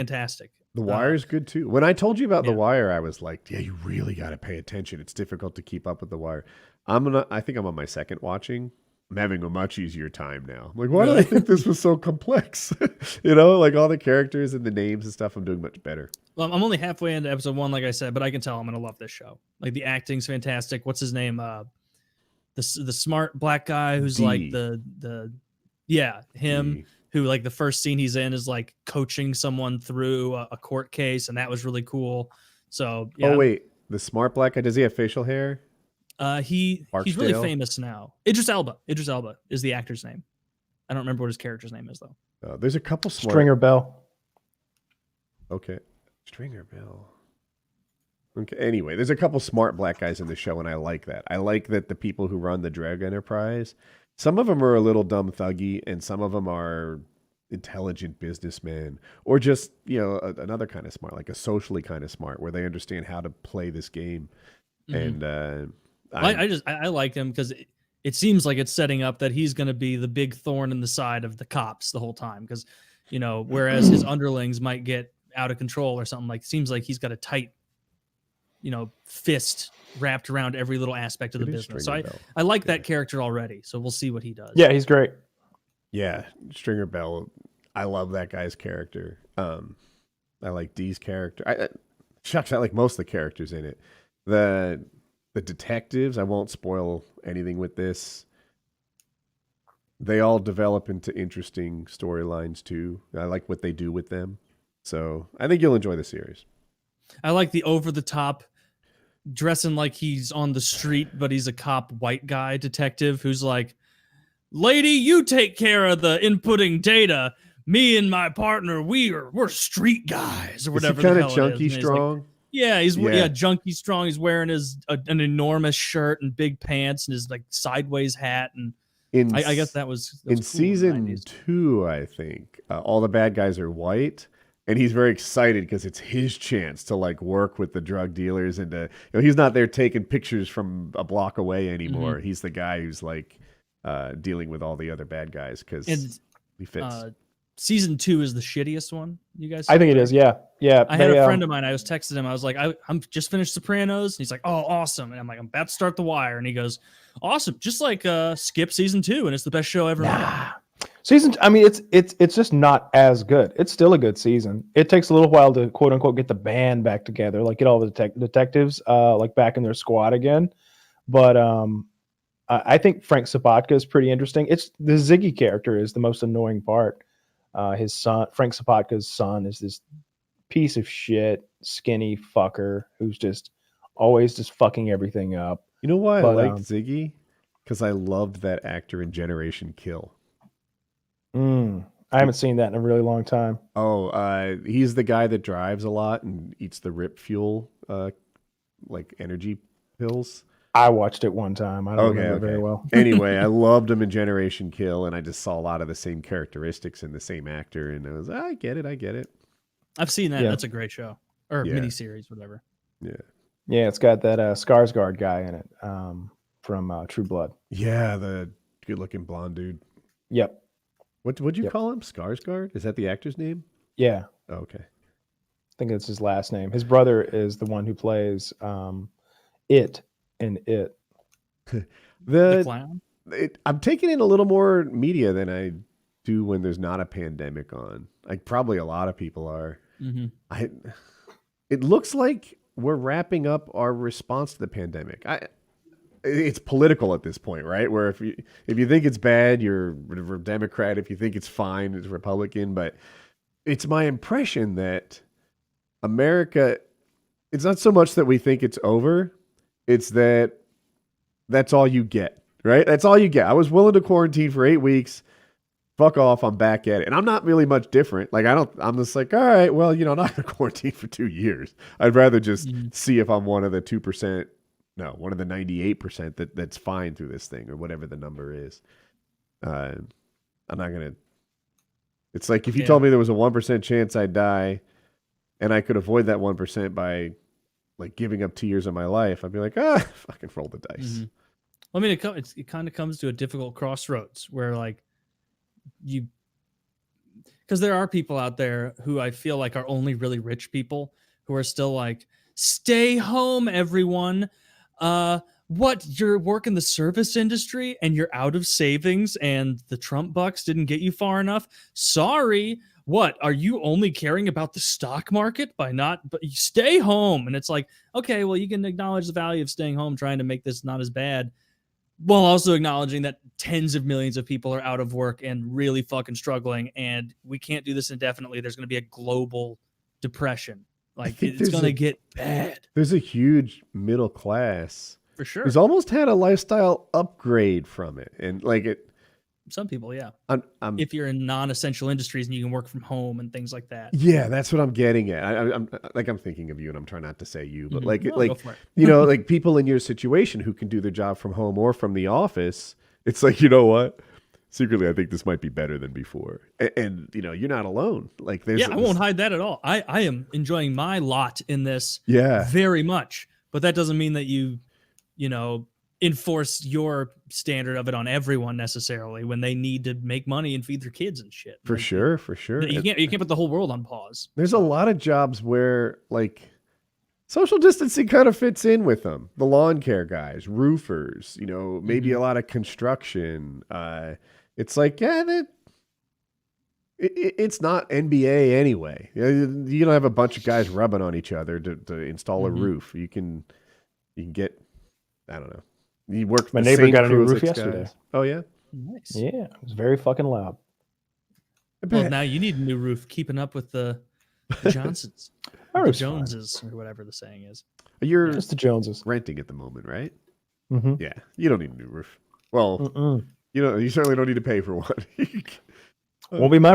fantastic. The Wire is good too. When I told you about The Yeah. Wire, I was like, yeah, you really got to pay attention. It's difficult to keep up with The Wire. I think I'm on my second watching. I'm having a much easier time now. I'm like, why did I Really? think this was so complex? You know, like all the characters and the names and stuff, I'm doing much better. Well, I'm only halfway into episode 1, like I said, but I can tell I'm gonna love this show. Like the acting's fantastic. What's his name? The smart black guy who's like D. the yeah, him. D. Who, like, the first scene he's in is like coaching someone through a court case, and that was really cool. So yeah. Oh wait, the smart black guy, does he have facial hair? He's really Barksdale? famous now. Idris Elba. Idris Elba is the actor's name. I don't remember what his character's name is though. There's a couple smart. Stringer Bell. Okay, Stringer Bell. Okay. Anyway, there's a couple smart black guys in the show, and I like that. I like that the people who run the drug enterprise, some of them are a little dumb thuggy, and some of them are intelligent businessmen, or just, you know, another kind of smart, like a socially kind of smart, where they understand how to play this game. Mhm. And I like him because it seems like it's setting up that he's going to be the big thorn in the side of the cops the whole time. Because, you know, whereas his underlings might get out of control or something, like, seems like he's got a tight, you know, fist wrapped around every little aspect of the business. So I like that character already. So we'll see what he does. Yeah, he's great. Yeah, Stringer Bell. I love that guy's character. I like Dee's character. Shucks, I like most of the characters in it. The detectives, I won't spoil anything with this. They all develop into interesting storylines too. I like what they do with them. So I think you'll enjoy the series. I like the over-the-top, dressing like he's on the street, but he's a cop white guy detective who's like, lady, you take care of the inputting data. Me and my partner, we're street guys or whatever. Is he kind the of hell it chunky is. strong? Like, he's junky strong. He's wearing an enormous shirt and big pants and his like sideways hat. And I guess that was in cool season 2, I think. All the bad guys are white. And he's very excited because it's his chance to like work with the drug dealers and to, you know, he's not there taking pictures from a block away anymore. Mm-hmm. He's the guy who's like dealing with all the other bad guys because he fits. Season 2 is the shittiest one. You guys? I think it is. Yeah. I had a friend of mine. I was texting him. I was like, I'm just finished Sopranos. And he's like, oh, awesome. And I'm like, I'm about to start The Wire. And he goes, awesome. Just like skip season 2, and it's the best show ever made. It's just not as good. It's still a good season. It takes a little while to quote unquote get the band back together, like get all the detectives like back in their squad again. But I think Frank Sabatka is pretty interesting. It's the Ziggy character is the most annoying part. His son, Frank Sapatka's son, is this piece of shit, skinny fucker who's just always just fucking everything up. You know why I liked Ziggy? Because I loved that actor in Generation Kill. I haven't seen that in a really long time. Oh, he's the guy that drives a lot and eats the Rip Fuel, like energy pills. I watched it one time. I don't remember very well. Anyway, I loved him in Generation Kill, and I just saw a lot of the same characteristics in the same actor, and I was, I get it. I've seen that. Yeah. That's a great show. Or miniseries, whatever. Yeah. Yeah, it's got that Skarsgård guy in it from True Blood. Yeah, the good-looking blonde dude. Yep. What'd you call him? Skarsgård? Is that the actor's name? Yeah. Oh, okay. I think that's his last name. His brother is the one who plays It in It. The clown? I'm taking in a little more media than I do when there's not a pandemic on. Like probably a lot of people are. Mm-hmm. It looks like we're wrapping up our response to the pandemic. It's political at this point, right? Where if you think it's bad, you're a Democrat. If you think it's fine, it's Republican. But it's my impression that America, it's not so much that we think it's over. It's that's all you get, right? That's all you get. I was willing to quarantine for 8 weeks. Fuck off, I'm back at it. And I'm not really much different. Like I'm just like, all right, well, I'm not going to quarantine for 2 years. I'd rather just see if I'm one of the 2%, no, one of the 98% that's fine through this thing or whatever the number is. I'm not going to, it's like if you told me there was a 1% chance I'd die and I could avoid that 1% by like giving up 2 years of my life, I'd be like, fucking roll the dice. Mm-hmm. Well, I mean, it kind of comes to a difficult crossroads where like because there are people out there who I feel like are only really rich people who are still like, stay home, everyone. What, you're working the service industry and you're out of savings and the Trump bucks didn't get you far enough? Sorry. What, are you only caring about the stock market by not, but you stay home? And it's like, okay, well, you can acknowledge the value of staying home, trying to make this not as bad, while also acknowledging that tens of millions of people are out of work and really fucking struggling, and we can't do this indefinitely. There's going to be a global depression. Like, it's going to get bad. There's a huge middle class For sure. who's almost had a lifestyle upgrade from it, and like it. Some people, yeah. I'm If you're in non-essential industries and you can work from home and things like that. Yeah, that's what I'm getting at. I'm thinking of you, and I'm trying not to say you, but Mhm. No, go for it. you know, like people in your situation who can do their job from home or from the office. It's like, you know what? Secretly, I think this might be better than before, and you know, you're not alone. Like, there's I won't hide that at all. I am enjoying my lot in this Yeah, very much, but that doesn't mean that you know, enforce your standard of it on everyone necessarily when they need to make money and feed their kids and shit. for Like, sure, for sure. You can't put the whole world on pause. There's a lot of jobs where like social distancing kind of fits in with them. The lawn care guys, roofers, you know, maybe a lot of construction. It's like, yeah, it's not NBA anyway. You don't have a bunch of guys rubbing on each other to install a roof. You can get, I don't know. You work. My the neighbor same got a new crew as roof X yesterday. guys. Oh yeah. Nice. Yeah, it was very fucking loud. Well, now you need a new roof, keeping up with the Johnsons, My the roof's fine. Joneses, or whatever the saying is. You're Just the Joneses. renting at the moment, right? Mm-hmm. Yeah. You don't need a new roof. Well, you certainly don't need to pay for one. Won't be my